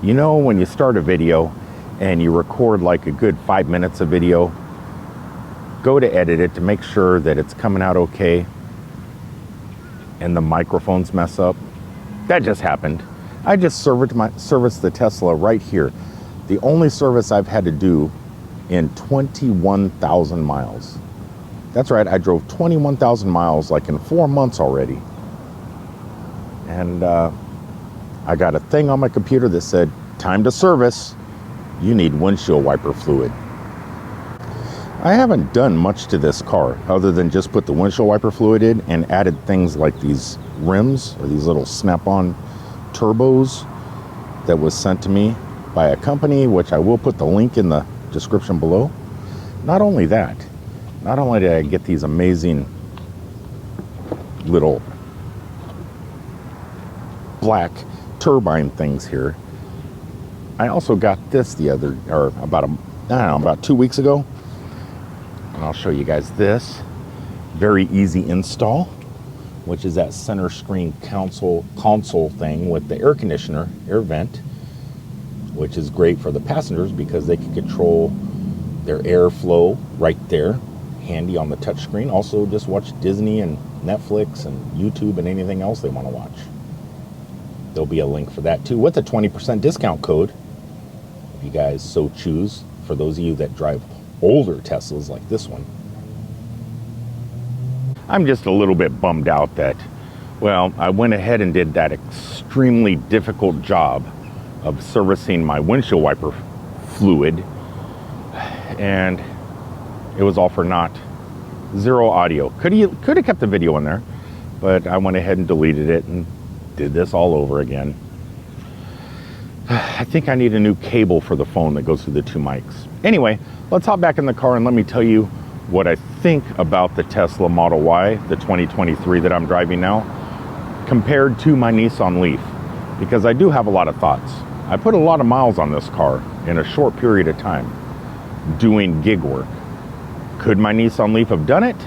You know, when you start a video and you record like a good 5 minutes of video, go to edit it to make sure that it's coming out okay and the microphones mess up. That just happened. I just serviced the Tesla right here. The only service I've had to do in 21,000 miles. That's right, I drove 21,000 miles like in 4 months already. And I got a thing on my computer that said, time to service. You need windshield wiper fluid. I haven't done much to this car other than just put the windshield wiper fluid in and added things like these rims or these little snap-on turbos that was sent to me by a company, which I will put the link in the description below. Not only that, not only did I get these amazing little black turbine things here, I also got this about 2 weeks ago, and I'll show you guys this. Very easy install, which is that center screen console thing with the air conditioner, air vent, which is great for the passengers because they can control their airflow right there, handy on the touch screen. Also just watch Disney and Netflix and YouTube and anything else they want to watch. There'll be a link for that too with a 20% discount code if you guys so choose, for those of you that drive older Teslas like this one. I'm just a little bit bummed out that, well, I went ahead and did that extremely difficult job of servicing my windshield wiper fluid, and it was all for naught. Zero audio. Could have kept the video in there, but I went ahead and deleted it and did this all over again. I think I need a new cable for the phone that goes through the two mics. Anyway, let's hop back in the car and let me tell you what I think about the Tesla Model Y, the 2023 that I'm driving now, compared to my Nissan LEAF, because I do have a lot of thoughts. I put a lot of miles on this car in a short period of time doing gig work. Could my Nissan LEAF have done it?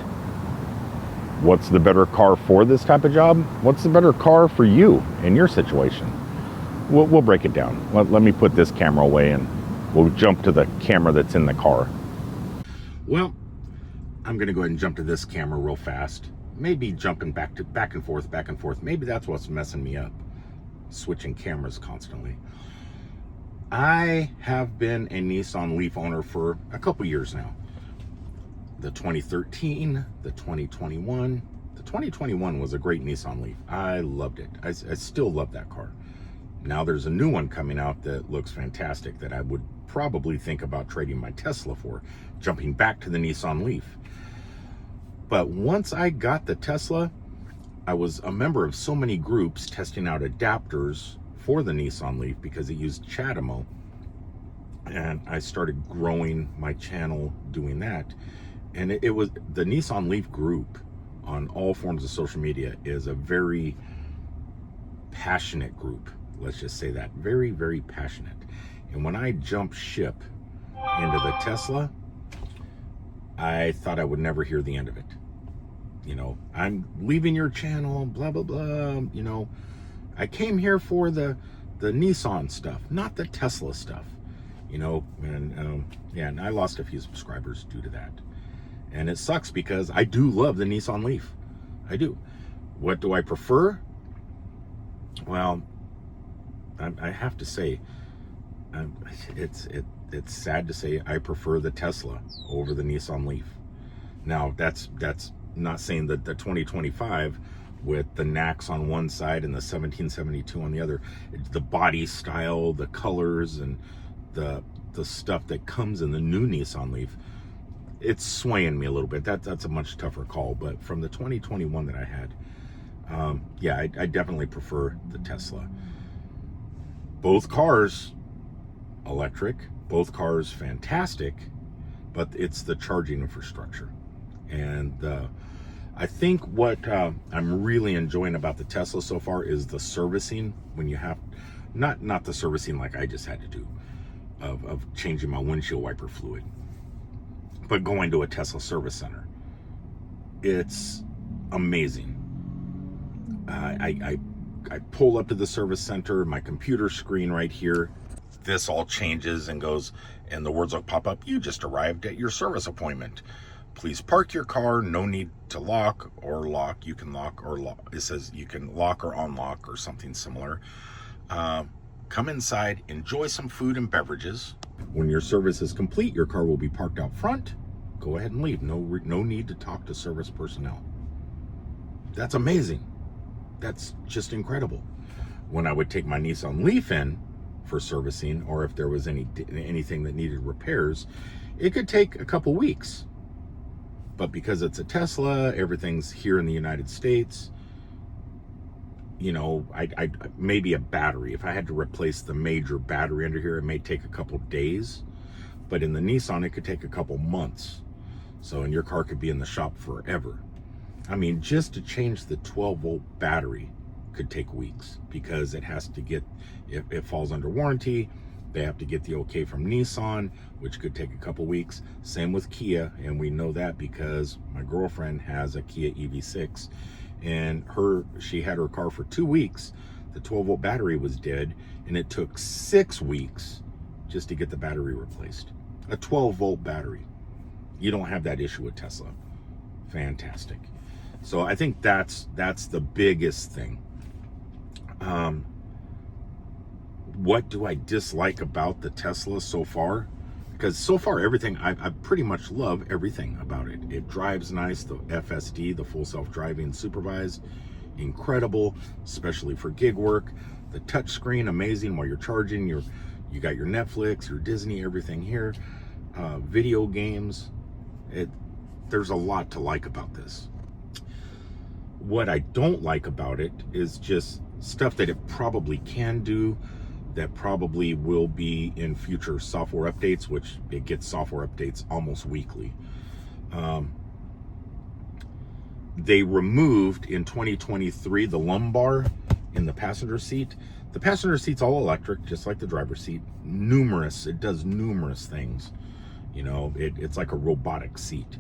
What's the better car for this type of job? What's the better car for you in your situation? We'll break it down. Let me put this camera away and we'll jump to the camera that's in the car. Well, I'm gonna go ahead and jump to this camera real fast. Maybe jumping back and forth. Maybe that's what's messing me up, switching cameras constantly. I have been a Nissan LEAF owner for a couple years now. The 2013, the 2021. The 2021 was a great Nissan LEAF. I loved it. I still love that car. Now there's a new one coming out that looks fantastic that I would probably think about trading my Tesla for, jumping back to the Nissan LEAF. But once I got the Tesla, I was a member of so many groups testing out adapters for the Nissan LEAF because it used CHAdeMO. And I started growing my channel doing that. And it was the Nissan LEAF group on all forms of social media is a very passionate group. Let's just say that. Very, very passionate. And when I jumped ship into the Tesla, I thought I would never hear the end of it. You know, I'm leaving your channel, blah, blah, blah. You know, I came here for the Nissan stuff, not the Tesla stuff. You know, and yeah, and I lost a few subscribers due to that. And it sucks because I do love the Nissan LEAF. I do. What do I prefer? Well, I have to say, it's sad to say I prefer the Tesla over the Nissan LEAF. Now, that's not saying that the 2025 with the NACS on one side and the 1772 on the other, the body style, the colors, and the stuff that comes in the new Nissan LEAF, it's swaying me a little bit. That's a much tougher call. But from the 2021 that I had, yeah, I definitely prefer the Tesla. Both cars electric, both cars fantastic, but it's the charging infrastructure. And I think what I'm really enjoying about the Tesla so far is the servicing. When you have, not the servicing like I just had to do, of changing my windshield wiper fluid, but going to a Tesla service center. It's amazing. I pull up to the service center, my computer screen right here this all changes and goes, and the words will pop up, "You just arrived at your service appointment. Please park your car. No need to lock or lock. You can lock or lock." It says you can lock or unlock or something similar. Come inside, enjoy some food and beverages. When your service is complete, your car will be parked out front. Go ahead and leave. No need to talk to service personnel. That's amazing. That's just incredible. When I would take my Nissan LEAF in for servicing, or if there was anything that needed repairs, it could take a couple weeks. But because it's a Tesla, everything's here in the United States. You know, I maybe a battery. If I had to replace the major battery under here, it may take a couple days. But in the Nissan, it could take a couple months. So, and your car could be in the shop forever. I mean, just to change the 12-volt battery could take weeks, because it has to get, if it falls under warranty, they have to get the okay from Nissan, which could take a couple weeks. Same with Kia, and we know that because my girlfriend has a Kia EV6, and she had her car for 2 weeks. The 12-volt battery was dead, and it took 6 weeks just to get the battery replaced. A 12-volt battery. You don't have that issue with Tesla. Fantastic. So I think that's the biggest thing. What do I dislike about the Tesla so far? Because so far everything, I pretty much love everything about it. It drives nice. The FSD, the full self-driving supervised, incredible, especially for gig work. The touch screen, amazing while you're charging. You got your Netflix, your Disney, everything here. Video games. There's a lot to like about this. What I don't like about it is just stuff that it probably can do, that probably will be in future software updates, which it gets software updates almost weekly. They removed in 2023 the lumbar in the passenger seat. The passenger seat's all electric, just like the driver's seat. It does numerous things. You know, it's like a robotic seat.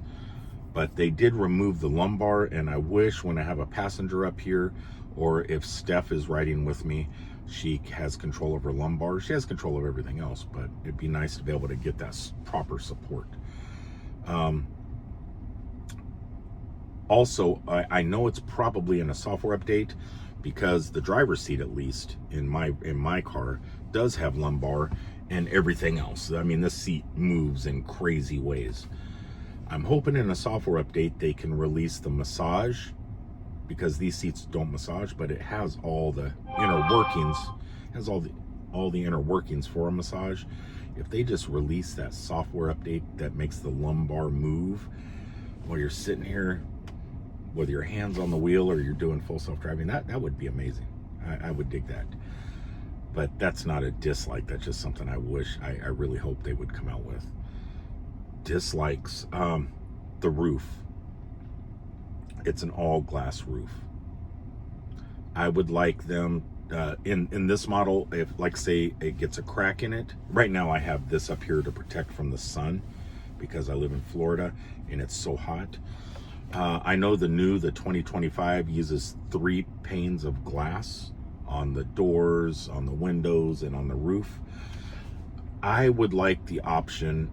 But they did remove the lumbar, and I wish when I have a passenger up here, or if Steph is riding with me, she has control of her lumbar. She has control of everything else, but it'd be nice to be able to get that proper support. Also, I know it's probably in a software update, because the driver's seat, at least in my car, does have lumbar and everything else. I mean, this seat moves in crazy ways. I'm hoping in a software update they can release the massage, because these seats don't massage, but it has all the inner workings, has all the inner workings for a massage. If they just release that software update that makes the lumbar move while you're sitting here with your hands on the wheel, or you're doing full self-driving, that would be amazing. I would dig that. But that's not a dislike. That's just something I wish, I really hope they would come out with. Dislikes, the roof. It's an all glass roof. I would like them in this model, if, like, say it gets a crack in it. Right now I have this up here to protect from the sun, because I live in Florida and it's so hot. I know the 2025 uses 3 panes of glass on the doors, on the windows, and on the roof. I would like the option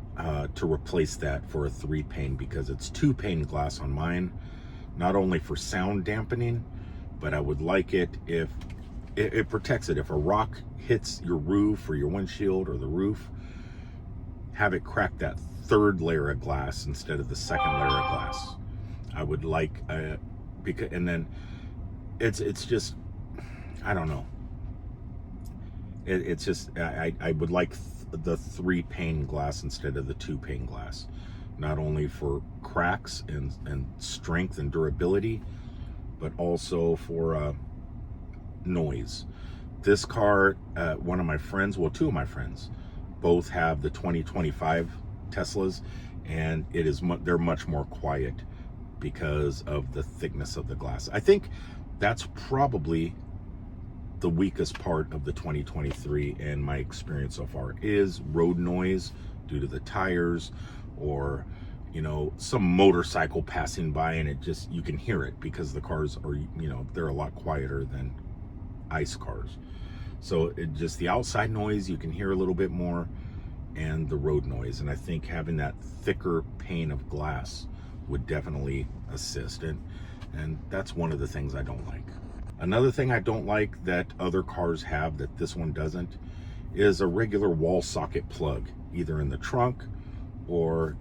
to replace that for a 3-pane, because it's 2-pane glass on mine, not only for sound dampening, but I would like it if it protects it. If a rock hits your roof or your windshield or the roof, have it crack that 3rd layer of glass instead of the 2nd layer of glass. I would like, because, and then it's just, I don't know. It's just, I would like the 3-pane glass instead of the 2-pane glass, not only for cracks and strength and durability, but also for noise. This car, one of my friends, well, 2 of my friends, both have the 2025 Teslas, and they're much more quiet because of the thickness of the glass. I think that's probably the weakest part of the 2023 in my experience so far, is road noise due to the tires, or, you know, some motorcycle passing by, and you can hear it because the cars are, you know, they're a lot quieter than ICE cars. So just the outside noise, you can hear a little bit more, and the road noise. And I think having that thicker pane of glass would definitely assist. And that's one of the things I don't like. Another thing I don't like that other cars have that this one doesn't is a regular wall socket plug, either in the trunk or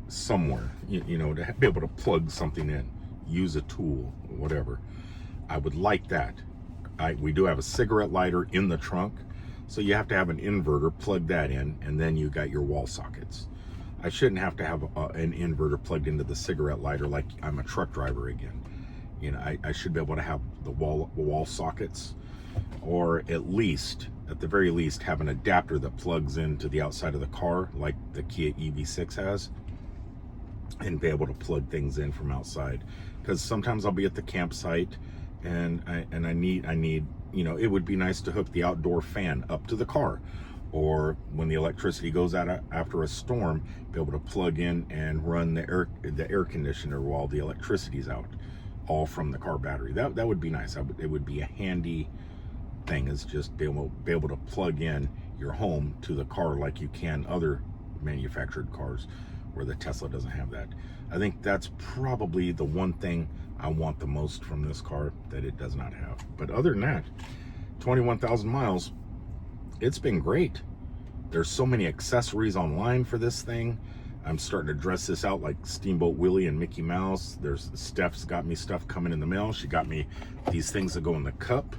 somewhere, you know, to be able to plug something in, use a tool, whatever. I would like that. We do have a cigarette lighter in the trunk, so you have to have an inverter, plug that in, and then you got your wall sockets. I shouldn't have to have an inverter plugged into the cigarette lighter like I'm a truck driver again. You know, I should be able to have the wall sockets, or at the very least, have an adapter that plugs into the outside of the car like the Kia EV6 has, and be able to plug things in from outside. Because sometimes I'll be at the campsite and I need, you know, it would be nice to hook the outdoor fan up to the car, or when the electricity goes out after a storm, be able to plug in and run the air conditioner while the electricity's out, all from the car battery. That would be nice. It would be a handy thing, is just be able to plug in your home to the car like you can other manufactured cars, where the Tesla doesn't have that. I think that's probably the one thing I want the most from this car that it does not have. But other than that, 21,000 miles, it's been great. There's so many accessories online for this thing. I'm starting to dress this out like Steamboat Willie and Mickey Mouse. Steph's got me stuff coming in the mail. She got me these things that go in the cup,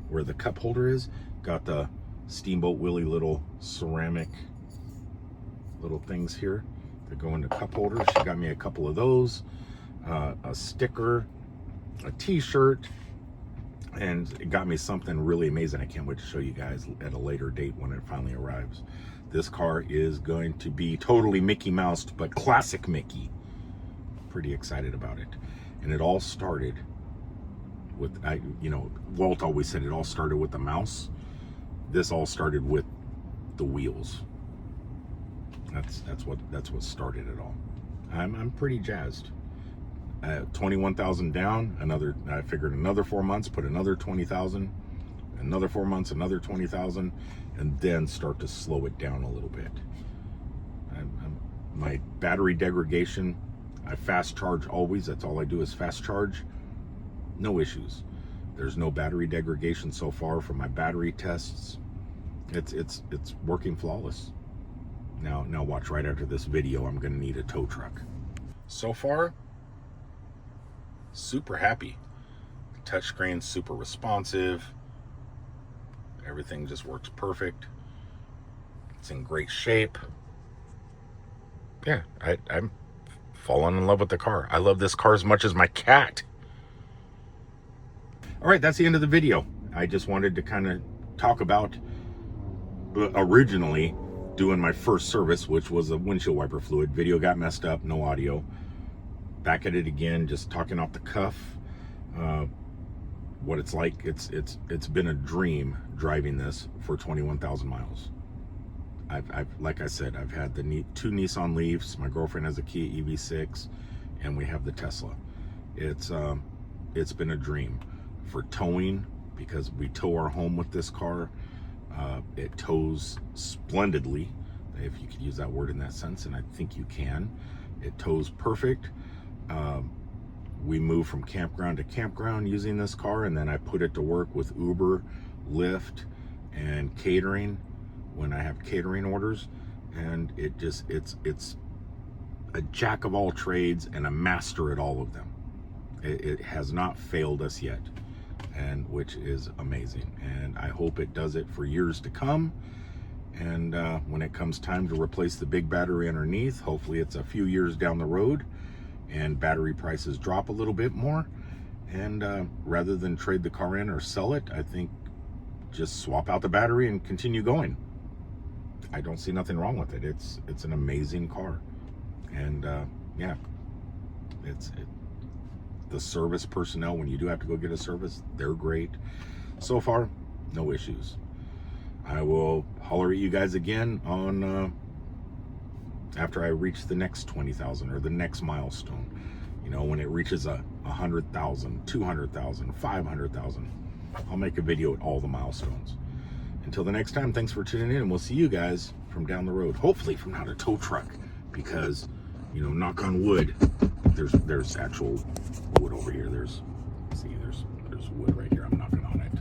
where the cup holder is. Got the Steamboat Willie little ceramic little things here that go into cup holders. She got me a couple of those, a sticker, a t-shirt, and it got me something really amazing. I can't wait to show you guys at a later date when it finally arrives. This car is going to be totally Mickey Moused, but classic Mickey. Pretty excited about it. And it all started with, you know, Walt always said it all started with the mouse. This all started with the wheels. That's what started it all. I'm pretty jazzed. 21,000 down, I figured another 4 months, put another 20,000, another 4 months, another 20,000, and then start to slow it down a little bit. My battery degradation, I fast charge always. That's all I do is fast charge. No issues. There's no battery degradation so far from my battery tests. It's working flawless. Now watch, right after this video, I'm gonna need a tow truck. So far, super happy. Touchscreen, super responsive. Everything just works perfect. It's in great shape. Yeah, I'm falling in love with the car. I love this car as much as my cat. All right, that's the end of the video. I just wanted to kind of talk about originally doing my first service, which was a windshield wiper fluid. Video got messed up, no audio. Back at it again, just talking off the cuff. What it's like. It's been a dream driving this for 21,000 miles. I've like I said, I've had the two Nissan LEAFs. My girlfriend has a Kia EV6, and we have the Tesla. It's been a dream for towing, because we tow our home with this car. It tows splendidly, if you could use that word in that sense, and I think you can. It tows perfect. We move from campground to campground using this car, and then I put it to work with Uber, Lyft, and catering when I have catering orders. And it's a jack of all trades and a master at all of them. It has not failed us yet, and which is amazing. And I hope it does it for years to come. And when it comes time to replace the big battery underneath, hopefully it's a few years down the road and battery prices drop a little bit more. And rather than trade the car in or sell it, I think just swap out the battery and continue going. I don't see nothing wrong with it. It's an amazing car. And yeah, the service personnel, when you do have to go get a service, they're great. So far, no issues. I will holler at you guys again on after I reach the next 20,000 or the next milestone. You know, when it reaches 100,000, 200,000, 500,000, I'll make a video at all the milestones. until the next time, thanks for tuning in, and we'll see you guys from down the road. Hopefully from not a tow truck, because, you know, knock on wood, there's actual wood over here. There's wood right here. I'm knocking on it.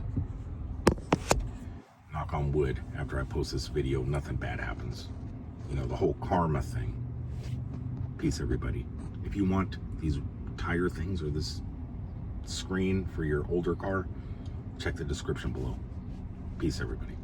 Knock on wood. After I post this video, nothing bad happens. You know, the whole karma thing. Peace, everybody. If you want these tire things or this screen for your older car, check the description below. Peace, everybody.